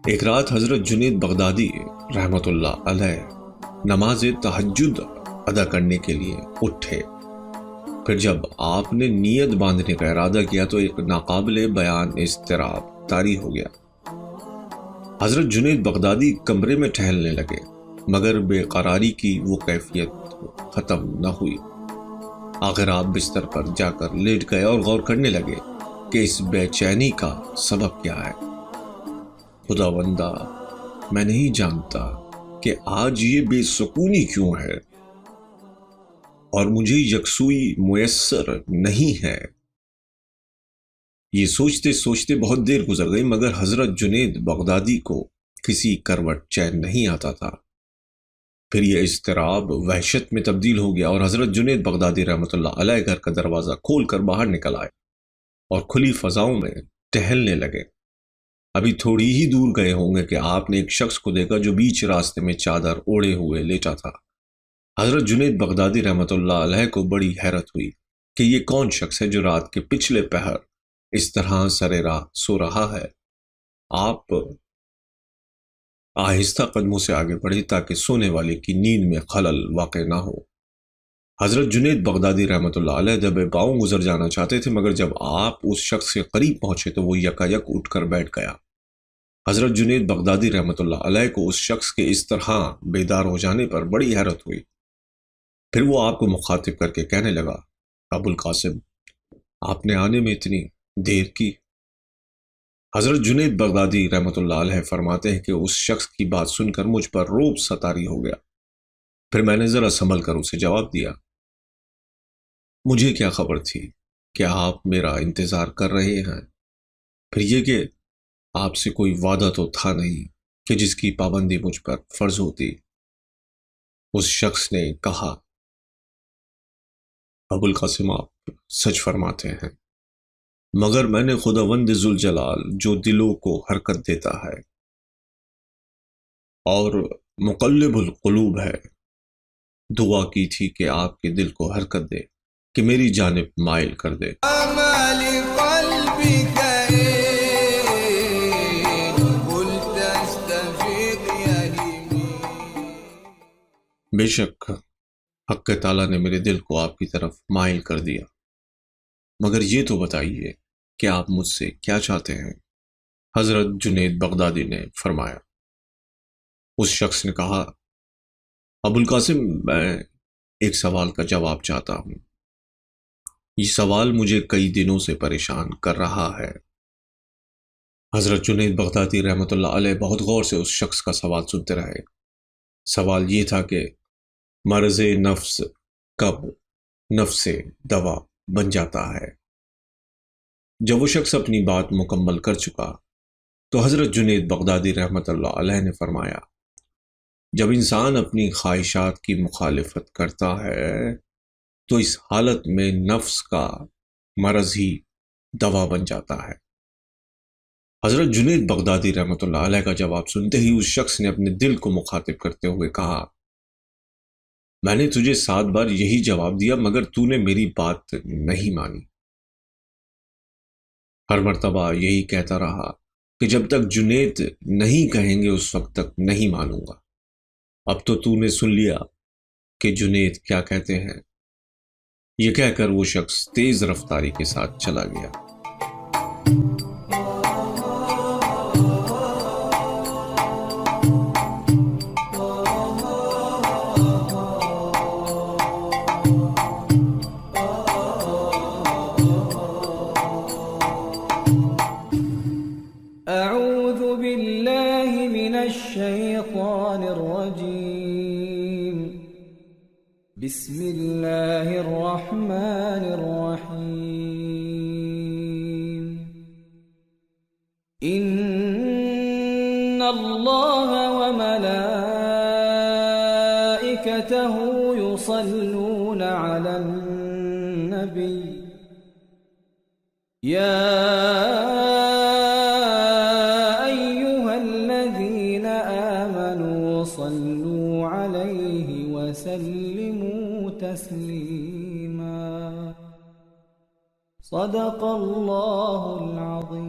ایک رات حضرت جنید بغدادی رحمت اللہ علیہ نماز تہجد ادا کرنے کے لیے اٹھے۔ پھر جب آپ نے نیت باندھنے کا ارادہ کیا تو ایک ناقابل بیان اضطراب طاری ہو گیا۔ حضرت جنید بغدادی کمرے میں ٹہلنے لگے، مگر بے قراری کی وہ کیفیت ختم نہ ہوئی۔ آخر آپ بستر پر جا کر لیٹ گئے اور غور کرنے لگے کہ اس بے چینی کا سبب کیا ہے۔ خداوندہ، میں نہیں جانتا کہ آج یہ بے سکونی کیوں ہے اور مجھے یکسوئی میسر نہیں ہے۔ یہ سوچتے سوچتے بہت دیر گزر گئی، مگر حضرت جنید بغدادی کو کسی کروٹ چین نہیں آتا تھا۔ پھر یہ اضطراب وحشت میں تبدیل ہو گیا اور حضرت جنید بغدادی رحمت اللہ علیہ گھر کا دروازہ کھول کر باہر نکل آئے اور کھلی فضاؤں میں ٹہلنے لگے۔ ابھی تھوڑی ہی دور گئے ہوں گے کہ آپ نے ایک شخص کو دیکھا جو بیچ راستے میں چادر اوڑھے ہوئے لیٹا تھا۔ حضرت جنید بغدادی رحمت اللہ علیہ کو بڑی حیرت ہوئی کہ یہ کون شخص ہے جو رات کے پچھلے پہر اس طرح سرے راہ سو رہا ہے۔ آپ آہستہ قدموں سے آگے بڑھے تاکہ سونے والے کی نیند میں خلل واقع نہ ہو۔ حضرت جنید بغدادی رحمت اللہ علیہ دبے پاؤں گزر جانا چاہتے تھے، مگر جب آپ اس شخص کے قریب پہنچے تو وہ یکایک اٹھ کر بیٹھ گیا۔ حضرت جنید بغدادی رحمت اللہ علیہ کو اس شخص کے اس طرح بیدار ہو جانے پر بڑی حیرت ہوئی۔ پھر وہ آپ کو مخاطب کر کے کہنے لگا، ابو القاسم، آپ نے آنے میں اتنی دیر کی؟ حضرت جنید بغدادی رحمت اللہ علیہ فرماتے ہیں کہ اس شخص کی بات سن کر مجھ پر روب ستاری ہو گیا۔ پھر میں نے ذرا سنبھل کر اسے جواب دیا، مجھے کیا خبر تھی کہ آپ میرا انتظار کر رہے ہیں؟ پھر یہ کہ آپ سے کوئی وعدہ تو تھا نہیں کہ جس کی پابندی مجھ پر فرض ہوتی۔ اس شخص نے کہا، ابو القاسم، آپ سچ فرماتے ہیں، مگر میں نے خداوند ذوالجلال جو دلوں کو حرکت دیتا ہے اور مقلب القلوب ہے، دعا کی تھی کہ آپ کے دل کو حرکت دے، کہ میری جانب مائل کر دے۔ بے شک حق تعالیٰ نے میرے دل کو آپ کی طرف مائل کر دیا، مگر یہ تو بتائیے کہ آپ مجھ سے کیا چاہتے ہیں؟ حضرت جنید بغدادی نے فرمایا۔ اس شخص نے کہا، ابو القاسم، میں ایک سوال کا جواب چاہتا ہوں۔ یہ سوال مجھے کئی دنوں سے پریشان کر رہا ہے۔ حضرت جنید بغدادی رحمت اللہ علیہ بہت غور سے اس شخص کا سوال سنتے رہے۔ سوال یہ تھا کہ مرض نفس کب نفس دوا بن جاتا ہے؟ جب وہ شخص اپنی بات مکمل کر چکا تو حضرت جنید بغدادی رحمت اللہ علیہ نے فرمایا، جب انسان اپنی خواہشات کی مخالفت کرتا ہے تو اس حالت میں نفس کا مرض ہی دوا بن جاتا ہے۔ حضرت جنید بغدادی رحمت اللہ علیہ کا جواب سنتے ہی اس شخص نے اپنے دل کو مخاطب کرتے ہوئے کہا، میں نے تجھے 7 بار یہی جواب دیا، مگر تو نے میری بات نہیں مانی۔ ہر مرتبہ یہی کہتا رہا کہ جب تک جنید نہیں کہیں گے اس وقت تک نہیں مانوں گا۔ اب تو نے سن لیا کہ جنید کیا کہتے ہیں۔ یہ کہہ کر وہ شخص تیز رفتاری کے ساتھ چلا گیا۔ اعوذ باللہ من الشیطان الرجیم، بسم اللہ الرحمن الرحیم۔ ان اللہ وملائکتہ یصلون علی النبی یا صلوا عليه وسلموا تسليما، صدق الله العظيم۔